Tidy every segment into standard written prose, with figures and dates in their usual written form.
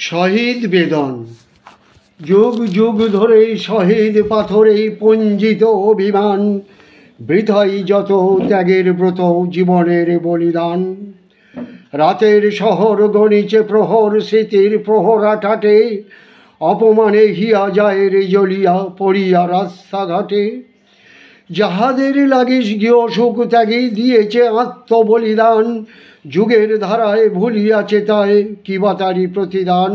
শহীদ বেদন। যুগ যুগ ধরে শহীদ পাথরে পঞ্জিত অভিমান, বৃথাই যত ত্যাগের ব্রত জীবনের বলিদান। রাতের শহর গণিছে প্রহর, স্মৃতির প্রহরা ঠাটে, অপমানে হিয়া যায় রে জ্বলিয়া পড়িয়া রাস্তাঘাটে। যাহাদের লাগিস গৃহ সুখ ত্যাগী দিয়েছে আত্মবলিদান, যুগের ধারায় ভুলিয়াছে তাই কিবা তারি প্রতিদান।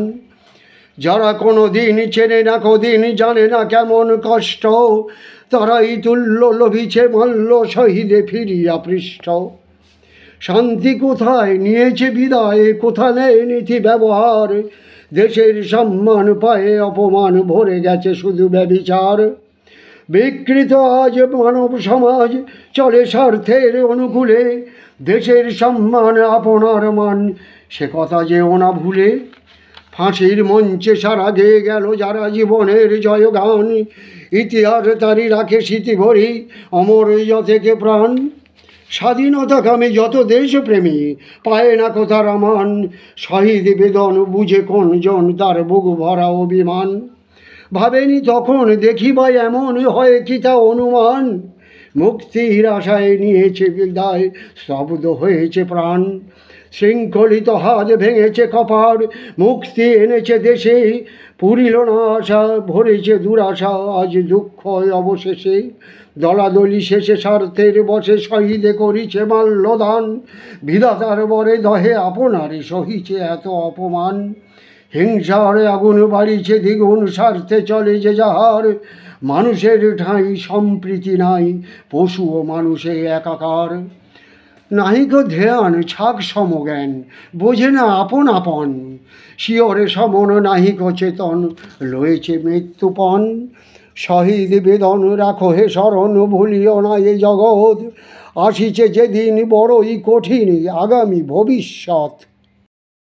যারা কোনো দিন চেনে না কদিন জানে না কেমন কষ্ট, তারাই তুল্য লোভিছে মল্ল শহীদে ফিরিয়া পৃষ্ঠ। শান্তি কোথায় নিয়েছে বিদায়, কোথা নেই নীতি ব্যবহার, দেশের সম্মান পায়ে অপমান ভরে গেছে শুধু ব্যভিচার। বিকৃত আজ মানব সমাজ চলে স্বার্থের অনুকূলে, দেশের সম্মান আপনার মান সে কথা যে ওনা ভুলে। ফাঁসির মঞ্চে সারা গেয়ে গেল যারা জীবনের জয়গান, ইতিহাস তারি রাখে স্মৃতি ভরি অমর থেকে প্রাণ। স্বাধীনতাকামী যত দেশপ্রেমী পায় না কোথার আমান, শহীদ বেদন বুঝে কোন জন তার বুক ভরা অভিমান। ভাবেনি তখন দেখিবাই এমন হয় কি তা অনুমান, মুক্তির আশায় নিয়েছে বিদায় স্তব্ধ হয়েছে প্রাণ। শৃঙ্খলিত হাত ভেঙেছে কপার, মুক্তি এনেছে দেশে, পুরিল না আশা ভরেছে দুরাশা আজ দুঃখ অবশেষে। দলাদলি শেষে স্বার্থের বসে শহীদে করিছে মাল্যদান, বিধাতার বরে দহে আপনারে সহিছে এত অপমান। হিংসার আগুন বাড়িছে দ্বিগুণ, স্বার্থে চলে যে যাহার, মানুষের ঠাঁই সম্প্রীতি নাই পশু ও মানুষে একাকার। নাহিক ধ্যান ছাক সমজ্ঞান বোঝে না আপন আপন, শিয়রে সমন নাহিক চেতন লয়েছে মৃত্যুপণ। শহীদ বেদন রাখো হে স্মরণ ভুলিও না এ জগৎ, আসিছে যেদিন বড়ই কঠিন আগামী ভবিষ্যৎ।